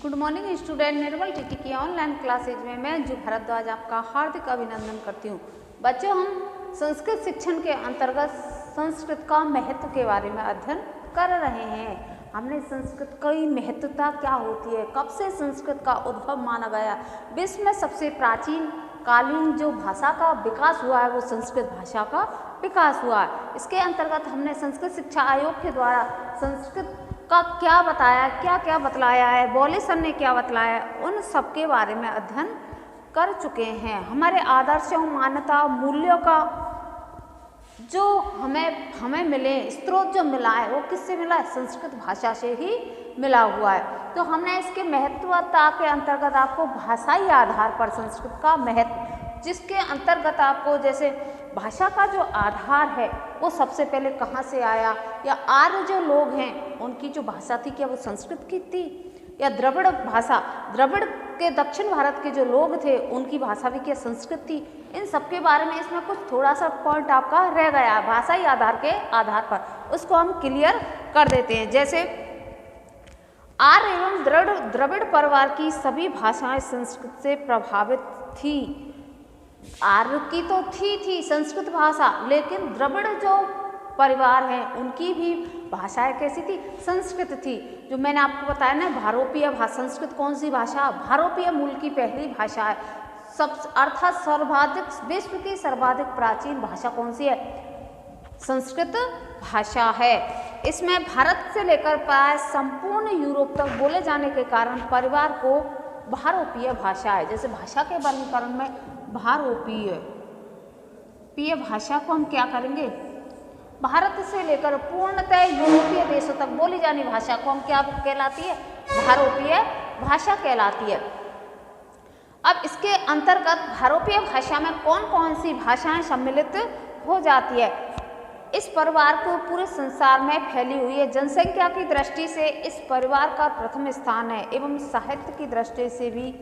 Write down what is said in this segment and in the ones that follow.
Good morning student. Nirmal TT की online classes में मैं अंजू भारद्वाज आपका हार्दिक अभिनंदन करती हूँ। बच्चों, हम संस्कृत शिक्षण के अंतर्गत संस्कृत का महत्व के बारे में अध्ययन कर रहे हैं। हमने संस्कृत की महत्वता क्या होती है, कब से संस्कृत का उद्भव माना गया, विश्व में सबसे प्राचीन कालीन जो भाषा का विकास हुआ है वो संस्कृत भाषा का विकास हुआ है। इसके अंतर्गत हमने संस्कृत शिक्षा आयोग के द्वारा संस्कृत का क्या बताया, क्या क्या बतलाया है, बोले सर ने क्या बतलाया है, उन सब के बारे में अध्ययन कर चुके हैं। हमारे आदर्शों, मान्यता, मूल्यों का जो हमें मिले स्रोत जो मिला है वो किससे मिला है? संस्कृत भाषा से ही मिला हुआ है। तो हमने इसके महत्वता के अंतर्गत आपको भाषाई आधार पर संस्कृत का महत्व, जिसके अंतर्गत आपको जैसे भाषा का जो आधार है वो सबसे पहले कहाँ से आया, या आर्य जो लोग हैं उनकी जो भाषा थी क्या वो संस्कृत की थी, या द्रविड़ भाषा, द्रविड़ के दक्षिण भारत के जो लोग थे उनकी भाषा भी क्या संस्कृत थी। इन सब के बारे में इसमें कुछ थोड़ा सा पॉइंट आपका रह गया है भाषाई आधार के आधार पर, उसको हम क्लियर कर देते हैं। जैसे आर्य एवं द्रविड़ परिवार की सभी भाषाएं संस्कृत से प्रभावित थी। आर्य की तो थी संस्कृत भाषा, लेकिन द्रविड़ जो परिवार हैं उनकी भी भाषाएं कैसी थी? संस्कृत थी। जो मैंने आपको बताया ना, भारोपीय भाषा, संस्कृत कौन सी भाषा? भारोपीय मूल की पहली भाषा है। सब अर्थात सर्वाधिक, विश्व की सर्वाधिक प्राचीन भाषा कौन सी है? संस्कृत भाषा है। इसमें भारत से लेकर प्राय संपूर्ण यूरोप तक बोले जाने के कारण परिवार को भारोपीय भाषा है। जैसे भाषा के वर्गीकरण में भारोपीय भाषा को हम क्या करेंगे? भारत से लेकर पूर्णतः यूरोपीय देशों तक बोली जाने भाषा को हम क्या कहलाती है? भारोपीय भाषा कहलाती है। अब इसके अंतर्गत भारोपीय भाषा में कौन कौन सी भाषाएं सम्मिलित हो जाती है? इस परिवार को पूरे संसार में फैली हुई है। जनसंख्या की दृष्टि से इस परिवार का प्रथम स्थान है एवं साहित्य की दृष्टि से भी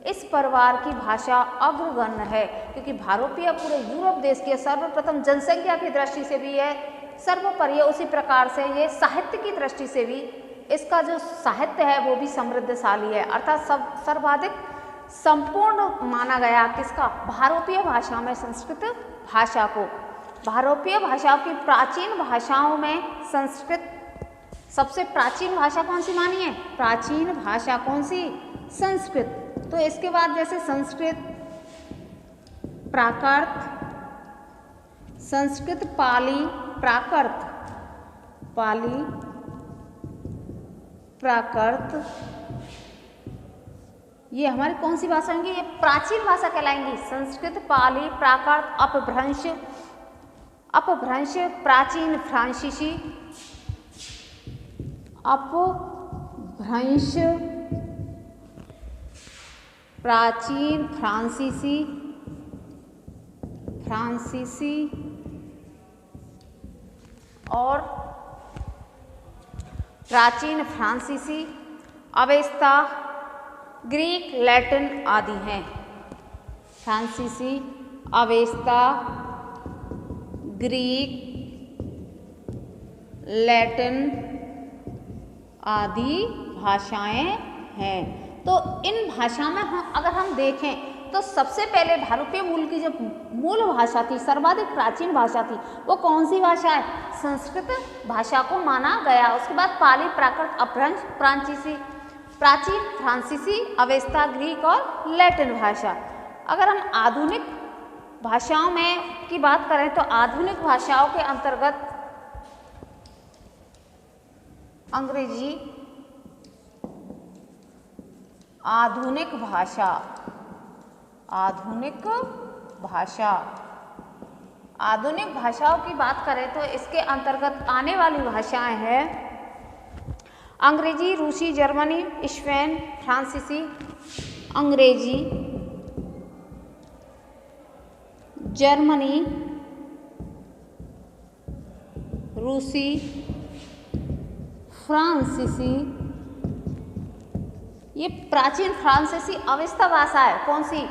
इस परिवार की भाषा अग्रगण्य है, क्योंकि भारोपीय पूरे यूरोप देश की सर्वप्रथम, जनसंख्या की दृष्टि से भी है सर्वोपरि है। उसी प्रकार से ये साहित्य की दृष्टि से भी इसका जो साहित्य है वो भी समृद्धशाली है, अर्थात सर्वाधिक संपूर्ण माना गया किसका? भारोपीय भाषा में संस्कृत भाषा को। भारोपीय भाषाओं की प्राचीन भाषाओं में संस्कृत सबसे प्राचीन भाषा कौन सी मानी है? प्राचीन भाषा कौन सी? संस्कृत। तो इसके बाद जैसे संस्कृत प्राकृत, संस्कृत पाली प्राकृत, पाली प्राकृत, ये हमारी कौन सी भाषा होंगी? ये प्राचीन भाषा कहलाएंगी। संस्कृत, पाली, प्राकृत, अपभ्रंश, प्राचीन फ्रांसीसी, अपभ्रंश, प्राचीन फ्रांसीसी और प्राचीन फ्रांसीसी, अवेस्ता, ग्रीक, लैटिन आदि हैं। फ्रांसीसी, अवेस्ता, ग्रीक, लैटिन आदि भाषाएं हैं। तो इन भाषा में अगर हम देखें तो सबसे पहले भारोपीय मूल की जो मूल भाषा थी, सर्वाधिक प्राचीन भाषा थी, वो कौन सी भाषा है? संस्कृत भाषा को माना गया। उसके बाद पाली, प्राकृत, अपभ्रंश, प्राचीन फ्रांसीसी, अवेस्ता, ग्रीक और लैटिन भाषा। अगर हम आधुनिक भाषाओं में की बात करें तो आधुनिक भाषाओं के अंतर्गत अंग्रेजी, आधुनिक भाषा, आधुनिक भाषाओं की बात करें तो इसके अंतर्गत आने वाली भाषाएं हैं अंग्रेजी, रूसी, जर्मनी, स्पेन, फ्रांसीसी, अंग्रेजी, जर्मनी, रूसी, फ्रांसीसी। ये प्राचीन फ्रांसीसी अवेस्ता भाषा है, कौन सी?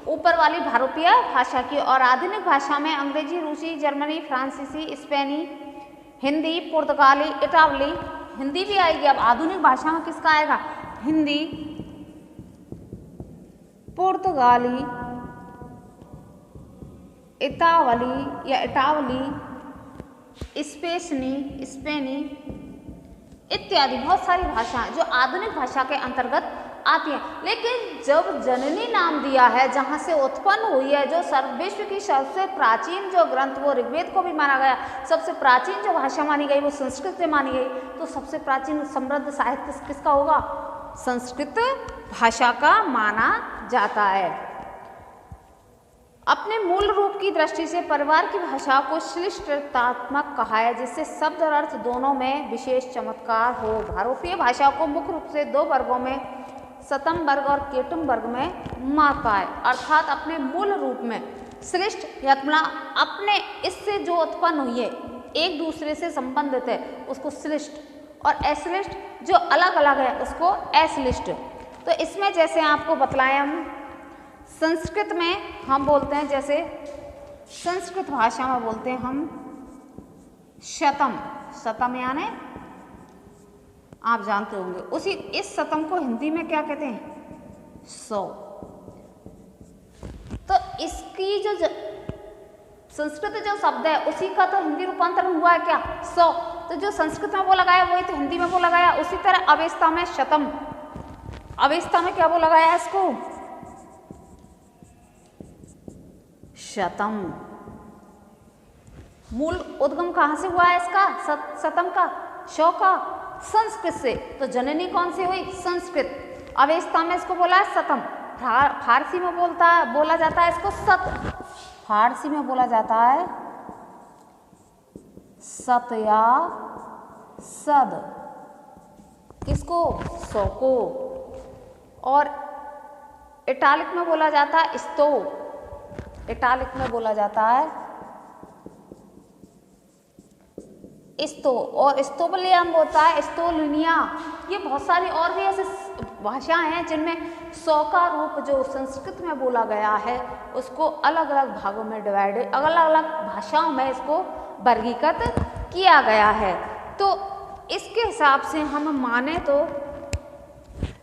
ऊपर वाली भारोपीय भाषा की। और आधुनिक भाषा में अंग्रेजी, रूसी, जर्मनी, फ्रांसीसी, स्पेनी, हिंदी, पुर्तगाली, इटावली, हिंदी भी आएगी। अब आधुनिक भाषा में किसका आएगा? हिंदी, पुर्तगाली, इतावली या इटावली, स्पेनी इत्यादि बहुत सारी भाषाएं जो आधुनिक भाषा के अंतर्गत आती हैं। लेकिन जब जननी नाम दिया है, जहाँ से उत्पन्न हुई है, जो विश्व की सबसे प्राचीन जो ग्रंथ, वो ऋग्वेद को भी माना गया, सबसे प्राचीन जो भाषा मानी गई वो संस्कृत से मानी गई, तो सबसे प्राचीन समृद्ध साहित्य किसका होगा? संस्कृत भाषा का माना जाता है। अपने मूल रूप की दृष्टि से परिवार की भाषा को श्लिष्टतात्मक कहा है, जिससे शब्द और अर्थ दोनों में विशेष चमत्कार हो। भारतीय भाषा को मुख्य रूप से दो वर्गों में, शतम वर्ग और केटम वर्ग में मापा है, अर्थात अपने मूल रूप में श्लिष्ट या अपने इससे जो उत्पन्न हुई है, एक दूसरे से संबंधित है, उसको श्लिष्ट, और अश्लिष्ट जो अलग अलग है उसको अश्लिष्ट। तो इसमें जैसे आपको बतलाएं, हम संस्कृत में हम बोलते हैं, जैसे संस्कृत भाषा में बोलते हैं हम शतम, शतम यानी आप जानते होंगे, उसी इस शतम को हिंदी में क्या कहते हैं? 100। तो इसकी जो संस्कृत जो शब्द है उसी का तो हिंदी रूपांतरण हुआ है क्या? 100। तो जो संस्कृत में बोला गया वही तो हिंदी में बोला गया। उसी तरह अवेस्ता में शतम, अवेस्ता में क्या बोला गया इसको? शतम। मूल उद्गम कहाँ से हुआ है इसका? शतम का, 100 का? संस्कृत से। तो जननी कौन सी हुई? संस्कृत। अवेस्ता में इसको बोला है शतम। फारसी में बोला जाता है इसको सत। फारसी में बोला जाता है सत या सद। किसको? 100 को। और इटालिक में बोला जाता है स्तो। इटालिक में बोला जाता है स्तो, और स्टोबलियम होता है स्टोलिनिया। ये बहुत सारी और भी ऐसे भाषाएं हैं जिनमें 100 का रूप जो संस्कृत में बोला गया है उसको अलग अलग भागों में डिवाइडेड, अलग अलग भाषाओं में इसको वर्गीकृत किया गया है। तो इसके हिसाब से हम माने तो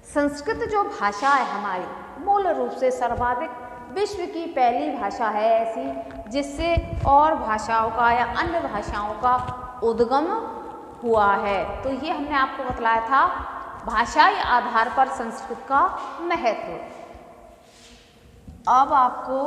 संस्कृत जो भाषा है हमारी मूल रूप से सर्वाधिक विश्व की पहली भाषा है ऐसी जिससे और भाषाओं का या अन्य भाषाओं का उद्गम हुआ है। तो ये हमने आपको बतलाया था भाषा के आधार पर संस्कृत का महत्व। अब आपको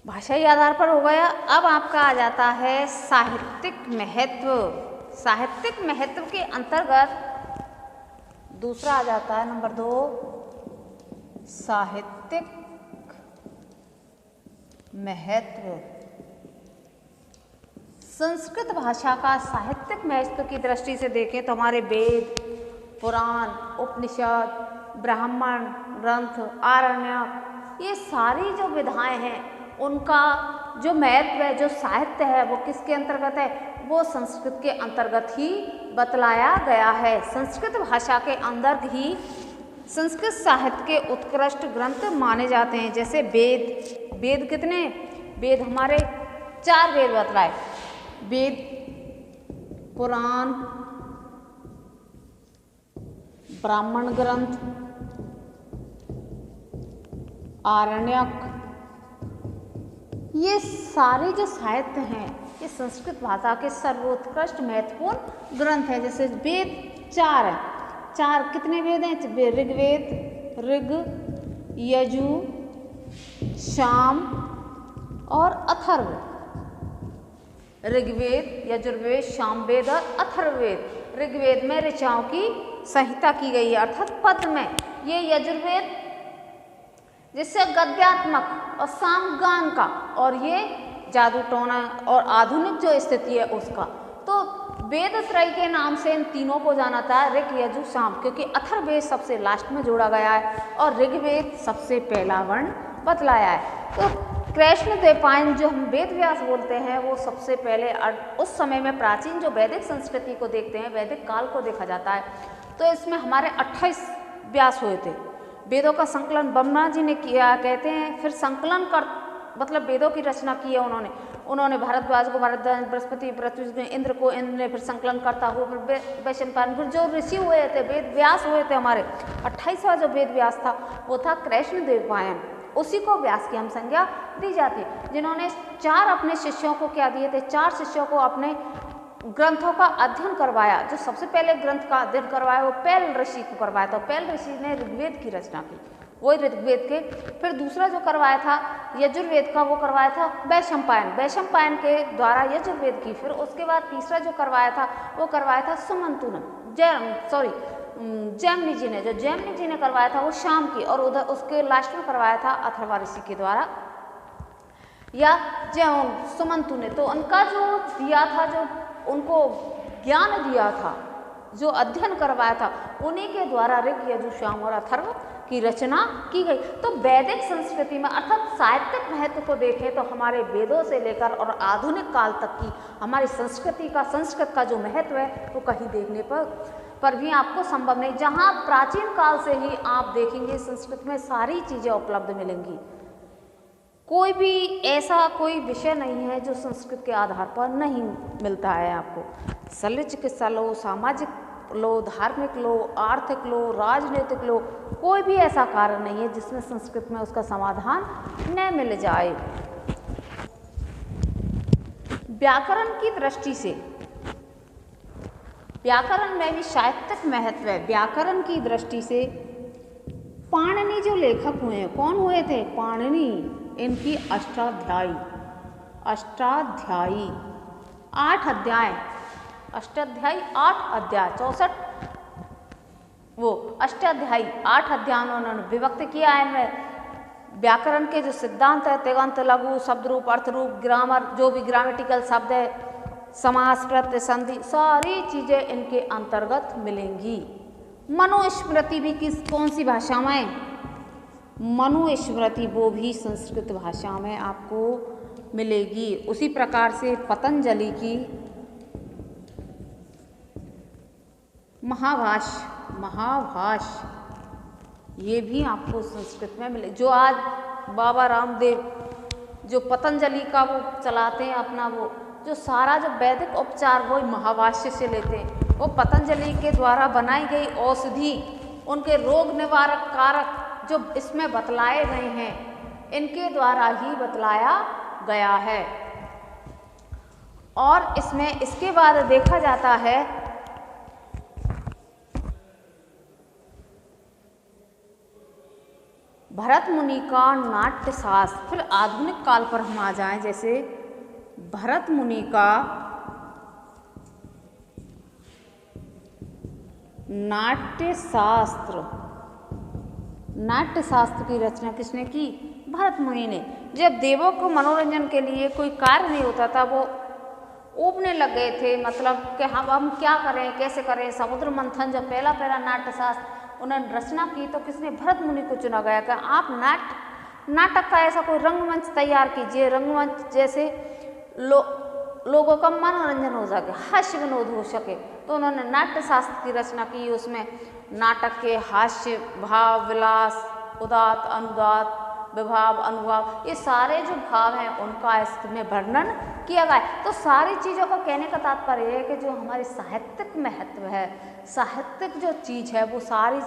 भाषाई आधार पर हो गया। अब आपका आ जाता है साहित्यिक महत्व। साहित्यिक महत्व के अंतर्गत दूसरा आ जाता है नंबर 2 साहित्यिक महत्व। संस्कृत भाषा का साहित्यिक महत्व की दृष्टि से देखें तो हमारे वेद, पुराण, उपनिषद, ब्राह्मण ग्रंथ, आरण्यक, ये सारी जो विधाएं हैं उनका जो महत्व है, जो साहित्य है वो किसके अंतर्गत है? वो संस्कृत के अंतर्गत ही बतलाया गया है। संस्कृत भाषा के अंदर ही संस्कृत साहित्य के उत्कृष्ट ग्रंथ माने जाते हैं। जैसे वेद, वेद कितने? वेद हमारे 4 वेद बतलाए, वेद, पुराण, ब्राह्मण ग्रंथ, आरण्यक, ये सारे जो साहित्य हैं ये संस्कृत भाषा के सर्वोत्कृष्ट महत्वपूर्ण ग्रंथ हैं। जैसे वेद 4 हैं, 4 कितने वेद हैं? ऋग्वेद, ऋग, यजु, साम और अथर्व। ऋग्वेद, यजुर्वेद, सामवेद और अथर्ववेद। ऋग्वेद में ऋचाओं की संहिता की गई है अर्थात पद में। ये यजुर्वेद जिससे गद्यात्मक और सामगान का, और ये जादू टोना और आधुनिक जो स्थिति है उसका। तो वेद त्रय के नाम से इन तीनों को जाना था, ऋग यजु साम, क्योंकि अथर्ववेद सबसे लास्ट में जोड़ा गया है और ऋग्वेद सबसे पहला वर्ण बतलाया है। तो कृष्ण द्वैपायन जो हम वेद व्यास बोलते हैं वो सबसे पहले उस समय में प्राचीन जो वैदिक संस्कृति को देखते हैं, वैदिक काल को देखा जाता है, तो इसमें हमारे 28 व्यास हुए थे। वेदों का संकलन ब्रह्मा जी ने किया कहते हैं, फिर संकलन कर मतलब वेदों की रचना की है उन्होंने भारद्वाज को भारद्वाज, बृहस्पति पृथ्वी, इंद्र को इंद्र ने, फिर संकलन करता हुआ फिर वैशंपायन, फिर जो ऋषि हुए थे वेद व्यास हुए थे हमारे 28वां जो वेद व्यास था वो था कृष्ण द्वैपायन। उसी को व्यास की हम संज्ञा दी जाती है, जिन्होंने 4 अपने शिष्यों को क्या दिए थे, 4 शिष्यों को अपने ग्रंथों का अध्ययन करवाया। जो सबसे पहले ग्रंथ का अध्ययन करवाया वो पैल ऋषि को करवाया था। पैल ऋषि ने ऋग्वेद की रचना की, वही ऋग्वेद के। फिर दूसरा जो करवाया था यजुर्वेद का, वो करवाया था वैशंपायन के द्वारा यजुर्वेद की। फिर उसके बाद तीसरा जो करवाया था वो करवाया था सुमंतु ने, जैमिनी जी ने, जो जैमिनी जी ने करवाया था वो शाम की, और उधर उसके लास्ट में करवाया था अथर्वा ऋषि के द्वारा या सुमंतु ने। तो उनका जो दिया था, जो उनको ज्ञान दिया था, जो अध्ययन करवाया था, उन्हीं के द्वारा ऋग यजु साम और अथर्व की रचना की गई। तो वैदिक संस्कृति में अर्थात साहित्यिक महत्व को देखें तो हमारे वेदों से लेकर और आधुनिक काल तक की हमारी संस्कृत का जो महत्व है वो कहीं देखने पर भी आपको संभव नहीं। जहाँ प्राचीन काल से ही आप देखेंगे संस्कृत में सारी चीज़ें उपलब्ध मिलेंगी। कोई भी ऐसा कोई विषय नहीं है जो संस्कृत के आधार पर नहीं मिलता है आपको। शल्य चिकित्सा लो, सामाजिक लो, धार्मिक लो, आर्थिक लो, राजनीतिक लो, कोई भी ऐसा कार्य नहीं है जिसमें संस्कृत में उसका समाधान न मिल जाए। व्याकरण की दृष्टि से व्याकरण में भी साहित्यिक महत्व है। व्याकरण की दृष्टि से पाणिनि जो लेखक हुए हैं, कौन हुए थे? पाणिनि। इनकी अष्टाध्यायी 8 अध्याय, अष्टाध्यायी 8 अध्याय, 64 वो अष्टाध्यायी 8 अध्याय उन्होंने विभक्त किया है। इनमें व्याकरण के जो सिद्धांत है, तिङन्त, लघु, शब्द रूप, अर्थ रूप, ग्रामर, जो भी ग्रामेटिकल शब्द है, समास, प्रत्यय, संधि, सारी चीजें इनके अंतर्गत मिलेंगी। मनुस्मृति भी कौन सी भाषा में? मनुस्मृति वो भी संस्कृत भाषा में आपको मिलेगी। उसी प्रकार से पतंजलि की महाभाष्य ये भी आपको संस्कृत में मिले। जो आज बाबा रामदेव जो पतंजलि का वो चलाते हैं अपना, वो जो सारा जो वैदिक उपचार वो महाभाष्य से लेते हैं। वो पतंजलि के द्वारा बनाई गई औषधि, उनके रोग निवारक कारक जो इसमें बतलाए गए हैं, इनके द्वारा ही बतलाया गया है। और इसमें इसके बाद देखा जाता है भरत मुनि का नाट्य शास्त्र। फिर आधुनिक काल पर हम आ जाएं, जैसे भरत मुनि का नाट्य शास्त्र की रचना किसने की? भरत मुनि ने। जब देवों को मनोरंजन के लिए कोई कार्य नहीं होता था, वो ऊबने लग गए थे, मतलब कि हम क्या करें, कैसे करें। समुद्र मंथन जब पहला नाट्य शास्त्र उन्होंने रचना की तो किसने? भरत मुनि को चुना गया कि आप नाटक का ऐसा कोई रंगमंच तैयार कीजिए, रंगमंच जैसे लोगों का मनोरंजन हो सके, हास्य विनोद हो सके। तो उन्होंने नाट्य शास्त्र की रचना की। उसमें नाटक के हास्य, भाव, विलास, उदात, अनुदात, विभाव, अनुभाव, ये सारे जो भाव हैं उनका इसमें वर्णन किया गया है। तो सारी चीज़ों को कहने का तात्पर्य है कि जो हमारी साहित्यिक महत्व है, साहित्यिक जो चीज़ है, वो सारी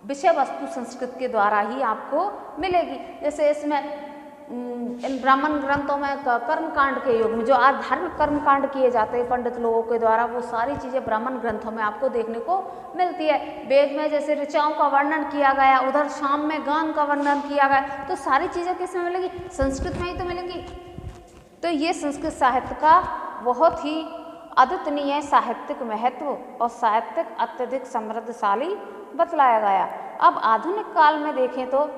विषय वस्तु संस्कृत के द्वारा ही आपको मिलेगी। जैसे इसमें इन ब्राह्मण ग्रंथों में कर्मकांड के युग में जो आज धार्मिक कर्मकांड किए जाते हैं पंडित लोगों के द्वारा, वो सारी चीज़ें ब्राह्मण ग्रंथों में आपको देखने को मिलती है। वेद में जैसे ऋचाओं का वर्णन किया गया, उधर शाम में गान का वर्णन किया गया, तो सारी चीज़ें किसमें मिलेंगी? संस्कृत में ही तो मिलेंगी। तो ये संस्कृत साहित्य का बहुत ही अद्वितीय साहित्यिक महत्व और साहित्यिक अत्यधिक समृद्धशाली बतलाया गया। अब आधुनिक काल में देखें तो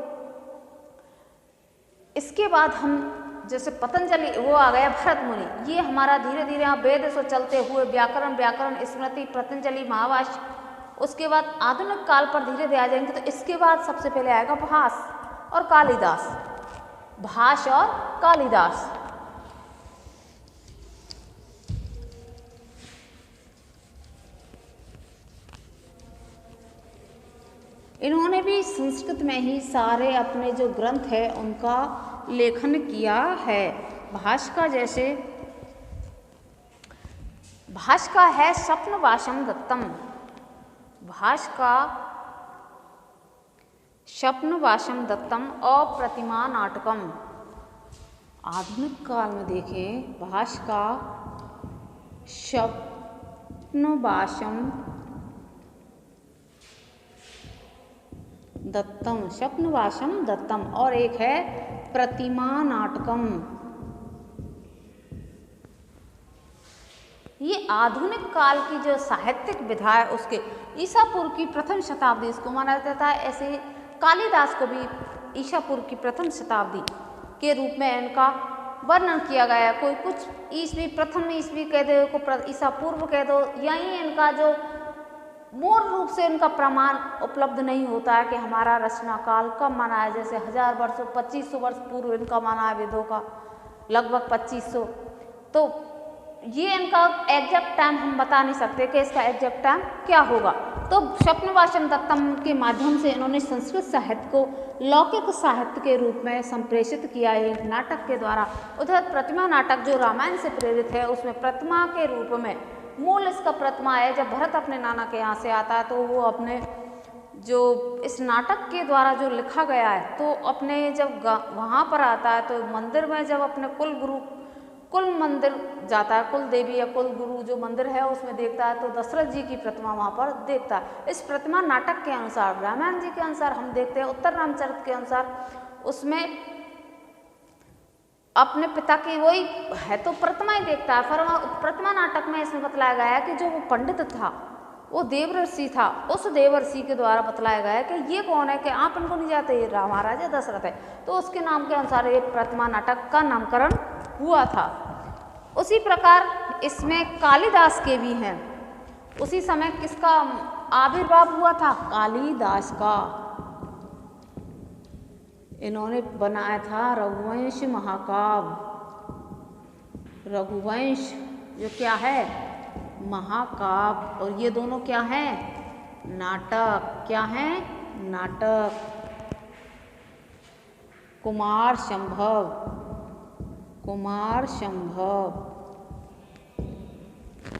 इसके बाद हम जैसे पतंजलि वो आ गया भरत मुनि, ये हमारा धीरे धीरे यहाँ वेद से चलते हुए व्याकरण स्मृति पतंजलि महाभाष्य, उसके बाद आधुनिक काल पर धीरे धीरे आ जाएंगे। तो इसके बाद सबसे पहले आएगा भास और कालिदास, भास और कालिदास। इन्होंने भी संस्कृत में ही सारे अपने जो ग्रंथ है उनका लेखन किया है। भास का है स्वप्नवासम दत्तम, भास का स्वप्नवासम दत्तम और प्रतिमा नाटकम। आधुनिक काल में देखें, भास का स्वप्नवासम दत्तम और एक है प्रतिमा नाटकम। ये आधुनिक काल की जो साहित्यिक विधा है उसके ईसा पूर्व की प्रथम शताब्दी इसको माना जाता है। ऐसे कालिदास को भी ईसा पूर्व की प्रथम शताब्दी के रूप में इनका वर्णन किया गया है। कोई कुछ ईस्वी प्रथम ईस्वी कह दो, को ईसा पूर्व कह दो, यही इनका जो मूल रूप से इनका प्रमाण उपलब्ध नहीं होता है कि हमारा रचना काल कब माना है। जैसे 1000 वर्षों 2500 वर्ष पूर्व इनका माना है वेदों का, लगभग 2500। तो ये इनका एग्जैक्ट टाइम हम बता नहीं सकते कि इसका एग्जैक्ट टाइम क्या होगा। तो स्वप्नवासम दत्तम के माध्यम से इन्होंने संस्कृत साहित्य को लौकिक साहित्य के रूप में संप्रेषित किया है एक नाटक के द्वारा। उधर प्रतिमा नाटक जो रामायण से प्रेरित है, उसमें प्रतिमा के रूप में मूल इसका प्रतिमा है। जब भरत अपने नाना के यहाँ से आता है तो वो अपने जो इस नाटक के द्वारा जो लिखा गया है, तो अपने जब वहाँ पर आता है तो मंदिर में जब अपने कुल मंदिर जाता है, कुल देवी या कुल गुरु जो मंदिर है उसमें देखता है तो दशरथ जी की प्रतिमा वहाँ पर देखता है। इस प्रतिमा नाटक के अनुसार, रामायण जी के अनुसार हम देखते हैं, उत्तर रामचरित के अनुसार उसमें अपने पिता की वही है तो प्रतिमा ही देखता है। पर प्रतिमा नाटक में इसमें बतलाया गया है कि जो वो पंडित था वो देवर्षि था, उस देवर्षि के द्वारा बतलाया गया है कि ये कौन है, कि आप इनको नहीं जानते, ये महाराजा दशरथ है। तो उसके नाम के अनुसार ये प्रतिमा नाटक का नामकरण हुआ था। उसी प्रकार इसमें कालिदास के भी हैं। उसी समय किसका आविर्भाव हुआ था? कालिदास का। इन्होंने बनाया था रघुवंश महाकाव्य। रघुवंश जो क्या है? महाकाव्य। और ये दोनों क्या हैं? नाटक। क्या हैं? नाटक। कुमार संभव, कुमार संभव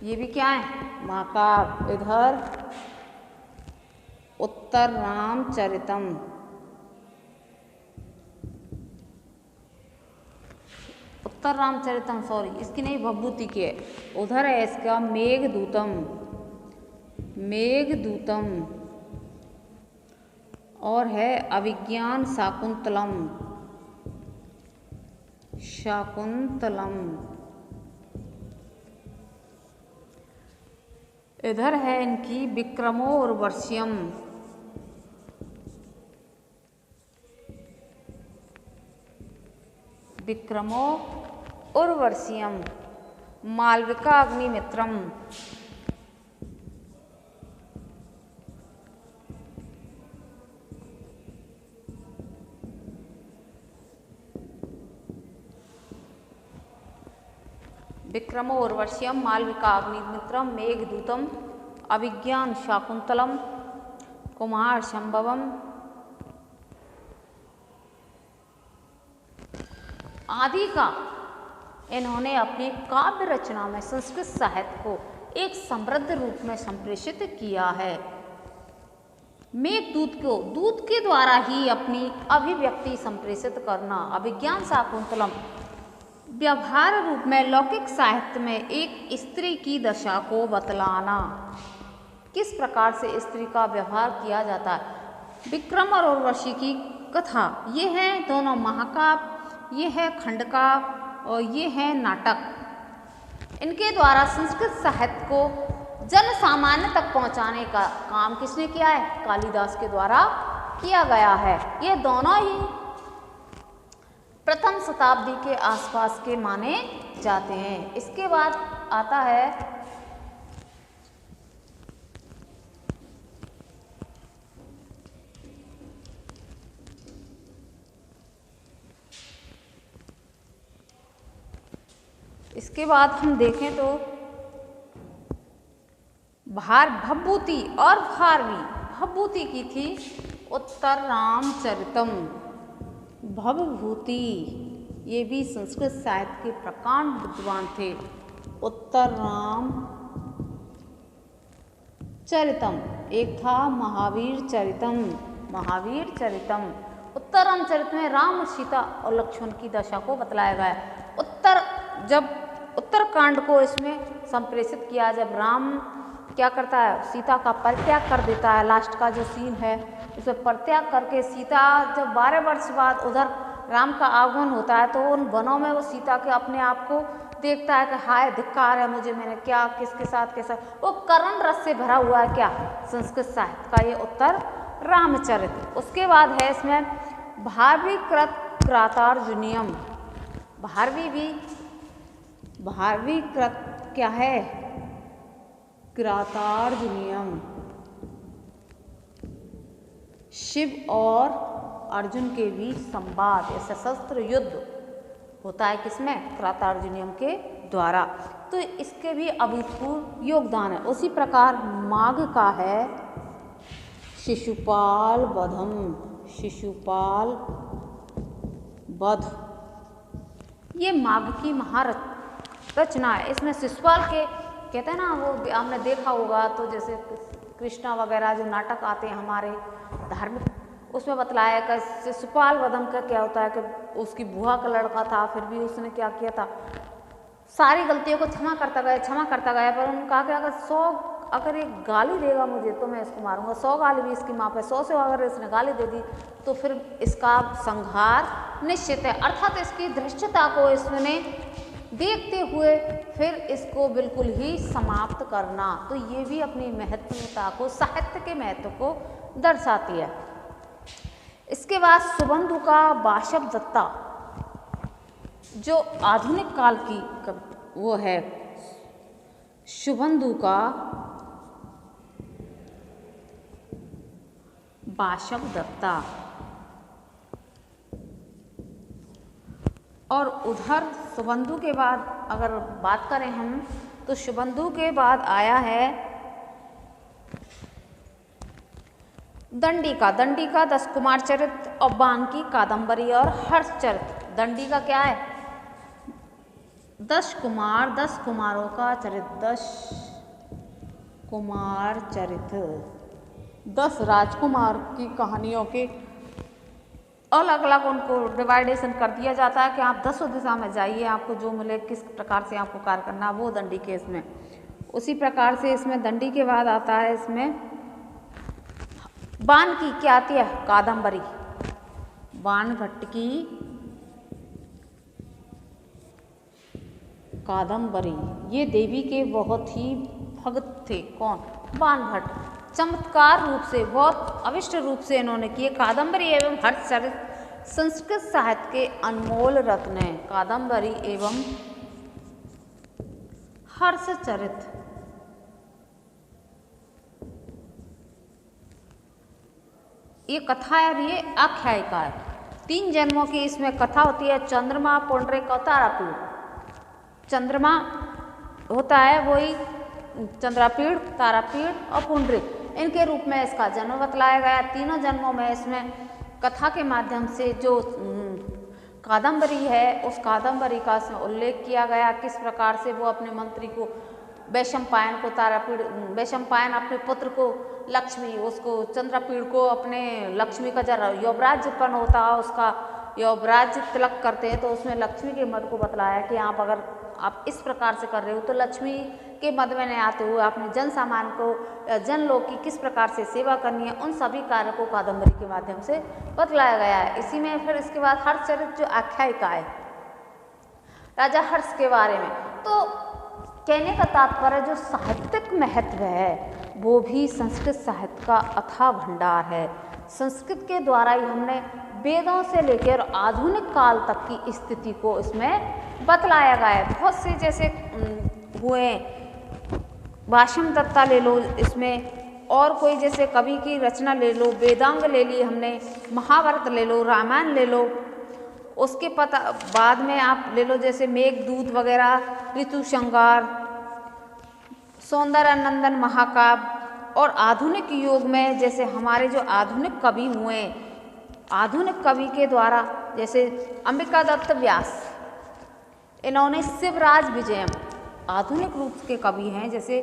ये भी क्या है? महाकाव्य। इधर उत्तर रामचरितम, उत्तर रामचरितम सॉरी इसकी नहीं भभूति की है। उधर है इसका मेघदूतम, मेघदूतम। और है अभिज्ञान शाकुंतलम, शाकुंतलम। इधर है इनकी विक्रमोर्वश्यम, विक्रमोर्वश्यम। मालविका अग्निमित्रम, विक्रमोर्वश्यम, मालविका अग्निमित्रम, मेघदूतम, अभिज्ञान शाकुंतलम, कुमार संभवम आदि का इन्होंने अपनी काव्य रचना में संस्कृत साहित्य को एक समृद्ध रूप में संप्रेषित किया है। मेघदूत को दूत के द्वारा ही अपनी अभिव्यक्ति संप्रेषित करना, अभिज्ञान शाकुंतलम व्यवहार रूप में लौकिक साहित्य में एक स्त्री की दशा को बतलाना, किस प्रकार से स्त्री का व्यवहार किया जाता है। विक्रम और उर्वशी की कथा, ये है दोनों महाकाव्य, ये है खंडकाव्य और ये है नाटक। इनके द्वारा संस्कृत साहित्य को जन सामान्य तक पहुंचाने का काम किसने किया है? कालिदास के द्वारा किया गया है। ये दोनों ही प्रथम शताब्दी के आसपास के माने जाते हैं। इसके बाद आता है हम देखें तो भभूति और भारवी। भभूति की थी उत्तर रामचरितम। भवभूति ये भी संस्कृत साहित्य के प्रकांड विद्वान थे। उत्तर राम चरितम, एक था महावीर चरितम। महावीर चरितम उत्तर रामचरित में राम और सीता और लक्ष्मण की दशा को बतलाया गया है। जब उत्तरकांड को इसमें संप्रेषित किया, जब राम क्या करता है, सीता का परित्याग कर देता है। लास्ट का जो सीन है उसमें परित्याग करके सीता जब 12 वर्ष बाद उधर राम का आगमन होता है तो उन वनों में वो सीता के अपने आप को देखता है कि हाय धिक्कार है मुझे, मैंने क्या किसके साथ कैसा, वो करुण रस से भरा हुआ है क्या संस्कृत साहित्य का ये उत्तर रामचरित। उसके बाद है इसमें भारवी कृत क्रातार्जुनीयम। भारवी कृत क्या है, क्रातार्जुनीयम। शिव और अर्जुन के बीच संवाद या सशस्त्र युद्ध होता है किसमें, क्रातार्जुनीयम के द्वारा। तो इसके भी अभूतपूर्व योगदान है। उसी प्रकार माघ का है शिशुपाल वधम। शिशुपाल वध ये माघ की महारचना है। इसमें शिशुपाल के कहते हैं ना, वो आपने देखा होगा तो जैसे कृष्णा वगैरह जो नाटक आते हैं हमारे धार्मिक, उसमें बतलाया कि शिशुपाल वधम का क्या होता है कि उसकी बुआ का लड़का था, फिर भी उसने क्या किया था, सारी गलतियों को क्षमा करता गया, पर उन्होंने कहा कि अगर ये गाली देगा मुझे तो मैं इसको मारूंगा। 100 गाली भी इसकी माँ पे, 100 से अगर इसने गाली दे दी तो फिर इसका संहार निश्चित है। अर्थात इसकी धृष्टता को इसने देखते हुए फिर इसको बिल्कुल ही समाप्त करना। तो ये भी अपनी महत्वता को, साहित्य के महत्व को दर्शाती है। इसके बाद सुबंधु का बाशव दत्ता जो आधुनिक काल की वो है, सुबंधु का बाशव दत्ता। और उधर सुबंधु के बाद अगर बात करें हम तो सुबंधु के बाद आया है दंडी का 10 कुमार चरित्र और बान की कादम्बरी और हर्ष चरित्र। दंडी का क्या है, 10 कुमारों का चरित्र, 10 कुमार चरित्र, 10 राजकुमार की कहानियों के अलग अलग उनको डिवाइडेशन कर दिया जाता है कि आप 10 दिशा में जाइए, आपको जो मिले किस प्रकार से आपको कार्य करना, वो दंडी के इसमें। उसी प्रकार से इसमें दंडी के बाद आता है इसमें बान की क्या आती है, कादम्बरी। बाण भट्ट की कादम्बरी, ये देवी के बहुत ही भक्त थे। कौन, बाण भट्ट। चमत्कार रूप से, बहुत अविष्ट रूप से इन्होंने किए। कादम्बरी एवं हर्ष चरित्र संस्कृत साहित्य के अनमोल रत्न हैं। कादम्बरी एवं हर्ष चरित्र ये कथा है और ये आख्यायिका है। 3 जन्मों की इसमें कथा होती है। चंद्रमा, पुंडरीक और तारापीड़। चंद्रमा होता है वही चंद्रापीड़, तारापीड़ और पुंडरीक, इनके रूप में इसका जन्म बतलाया गया। तीनों जन्मों में इसमें कथा के माध्यम से जो कादम्बरी है उस कादम्बरी का इसमें उल्लेख किया गया, किस प्रकार से वो अपने मंत्री को वैशंपायन को वैशंपायन अपने पुत्र को लक्ष्मी, उसको चंद्रपीड़ को अपने लक्ष्मी का जरा युवराज उत्पन्न होता है, उसका युवराज तिलक करते हैं तो उसमें लक्ष्मी के मद को बतलाया कि आप अगर आप इस प्रकार से कर रहे हो तो लक्ष्मी के मद में नहीं आते हुए अपने जन सामान को, जन लोग की किस प्रकार से सेवा करनी है, उन सभी कार्यों को कादम्बरी के माध्यम से बतलाया गया है। इसी में फिर इसके बाद हर्ष चरित्र जो आख्यायिका है राजा हर्ष के बारे में, तो कहने का तात्पर्य जो साहित्यिक महत्व है वो भी संस्कृत साहित्य का अथाह भंडार है। संस्कृत के द्वारा ही हमने वेदों से लेकर आधुनिक काल तक की स्थिति को इसमें बतलाया गया है। बहुत से जैसे हुए, भाष्यम दत्ता ले लो इसमें, और कोई जैसे कवि की रचना ले लो, वेदांग ले ली हमने, महाभारत ले लो, रामायण ले लो, उसके बाद में आप ले लो जैसे मेघदूत वगैरह, ऋतु श्रृंगार, सौंदर्य नंदन महाकाव्य। और आधुनिक युग में जैसे हमारे जो आधुनिक कवि हुए, आधुनिक कवि के द्वारा जैसे अंबिका दत्त व्यास, इन्होंने शिवराज विजयम, आधुनिक रूप के कवि हैं जैसे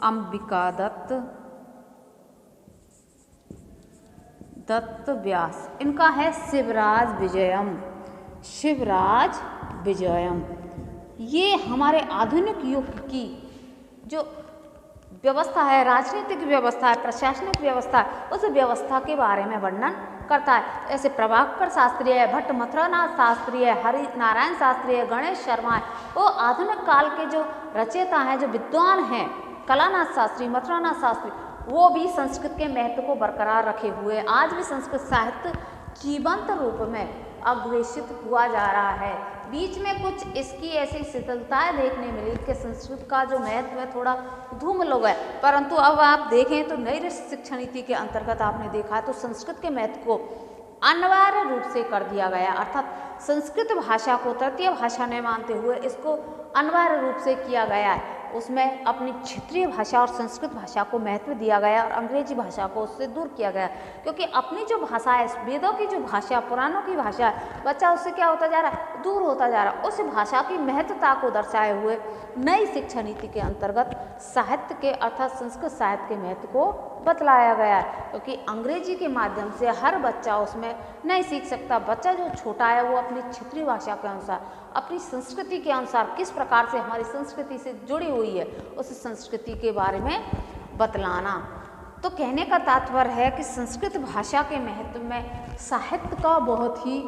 अंबिका दत्त व्यास, इनका है शिवराज विजयम, शिवराज विजयम। ये हमारे आधुनिक युग की जो व्यवस्था है, राजनीतिक व्यवस्था है, प्रशासनिक व्यवस्था है, उस व्यवस्था के बारे में वर्णन करता है। ऐसे प्रभाकर शास्त्री है, भट्ट मथुरानाथ शास्त्री है, हरि नारायण शास्त्री है, गणेश शर्मा है, वो आधुनिक काल के जो रचयिता हैं, जो विद्वान हैं, कलानाथ शास्त्री, मथुरानाथ शास्त्री, वो भी संस्कृत के महत्व को बरकरार रखे हुए आज भी संस्कृत साहित्य जीवंत रूप में अग्रेसित हुआ जा रहा है। बीच में कुछ इसकी ऐसी शिथिलताएं देखने मिली कि संस्कृत का जो महत्व है थोड़ा धूमिल हो गया, परंतु अब आप देखें तो नई शिक्षा नीति के अंतर्गत आपने देखा तो संस्कृत के महत्व को अनिवार्य रूप से कर दिया गया, अर्थात संस्कृत भाषा को तृतीय भाषा न मानते हुए इसको अनिवार्य रूप से किया गया है। उसमें अपनी क्षेत्रीय भाषा और संस्कृत भाषा को महत्व दिया गया और अंग्रेजी भाषा को उससे दूर किया गया, क्योंकि अपनी जो भाषा है, वेदों की जो भाषा, पुराणों की भाषा है, बच्चा उससे क्या होता जा रहा है, दूर होता जा रहा है। उस भाषा की महत्वता को दर्शाए हुए नई शिक्षा नीति के अंतर्गत साहित्य के अर्थात संस्कृत साहित्य के महत्व को बतलाया गया है, क्योंकि अंग्रेजी के माध्यम से हर बच्चा उसमें नहीं सीख सकता। बच्चा जो छोटा है वो अपनी क्षेत्रीय भाषा के अनुसार, अपनी संस्कृति के अनुसार किस प्रकार से हमारी संस्कृति से जुड़ी हुई है, उस संस्कृति के बारे में बतलाना। तो कहने का तात्पर्य है कि संस्कृत भाषा के महत्व में साहित्य का बहुत ही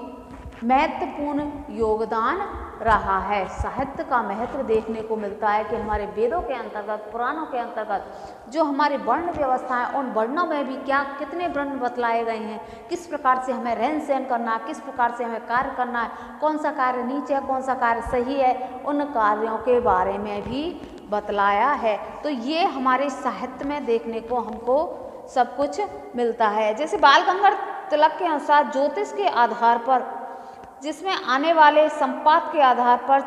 महत्वपूर्ण योगदान रहा है। साहित्य का महत्व देखने को मिलता है कि हमारे वेदों के अंतर्गत, पुराणों के अंतर्गत जो हमारी वर्ण व्यवस्था है, उन वर्णों में भी क्या कितने वर्ण बतलाए गए हैं, किस प्रकार से हमें रहन सहन करना है, किस प्रकार से हमें कार्य करना है, कौन सा कार्य नीच है, कौन सा कार्य सही है, उन कार्यों के बारे में भी बतलाया है। तो ये हमारे साहित्य में देखने को हमको सब कुछ मिलता है। जैसे बाल गंगाधर तिलक के अनुसार ज्योतिष के आधार पर, जिसमें आने वाले संपात के आधार पर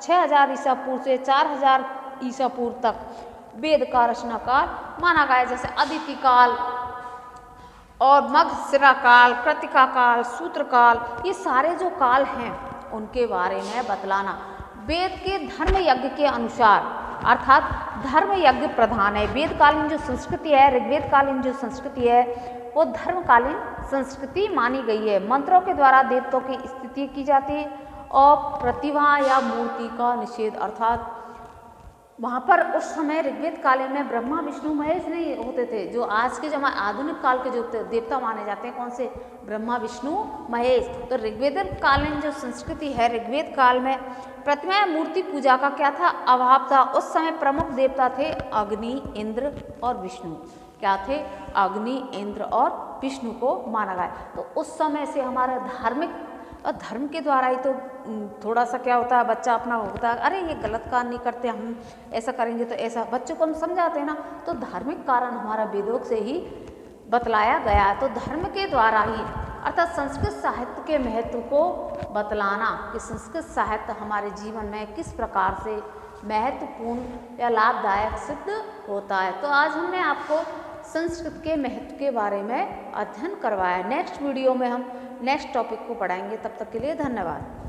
6000 ईसा पूर्व से 4000 ईसा पूर्व तक वेद का रचना काल माना गया। जैसे अदिति काल और मगशिरा काल, कृतिका काल, सूत्र काल, ये सारे जो काल हैं उनके बारे में बतलाना। वेद के धर्म यज्ञ के अनुसार, अर्थात धर्म यज्ञ प्रधान है। वेदकालीन जो संस्कृति है, ऋग्वेद कालीन जो संस्कृति है, वो धर्मकालीन संस्कृति मानी गई है। मंत्रों के द्वारा देवताओं की स्तुति की जाती है और प्रतिभा या मूर्ति का निषेध, अर्थात वहाँ पर उस समय ऋग्वेद कालीन में ब्रह्मा विष्णु महेश नहीं होते थे, जो आज के जमाने आधुनिक काल के जो देवता माने जाते हैं, कौन से, ब्रह्मा विष्णु महेश। तो ऋग्वेद कालीन जो संस्कृति है, ऋग्वेद काल में प्रतिमा मूर्ति पूजा का क्या था, अभाव था। उस समय प्रमुख देवता थे अग्नि, इंद्र और विष्णु। क्या थे, अग्नि, इंद्र और विष्णु को माना गया। तो उस समय से हमारा धार्मिक और धर्म के द्वारा ही तो थोड़ा सा क्या होता है, बच्चा अपना होता है, अरे ये गलत काम नहीं करते, हम ऐसा करेंगे तो ऐसा, बच्चों को हम समझाते हैं ना। तो धार्मिक कारण हमारा वेदों से ही बतलाया गया। तो धर्म के द्वारा ही, अर्थात संस्कृत साहित्य के महत्व को बतलाना कि संस्कृत साहित्य हमारे जीवन में किस प्रकार से महत्वपूर्ण या लाभदायक सिद्ध होता है। तो आज हमने आपको संस्कृत के महत्व के बारे में अध्ययन करवाया। नेक्स्ट वीडियो में हम नेक्स्ट टॉपिक को पढ़ाएंगे। तब तक के लिए धन्यवाद।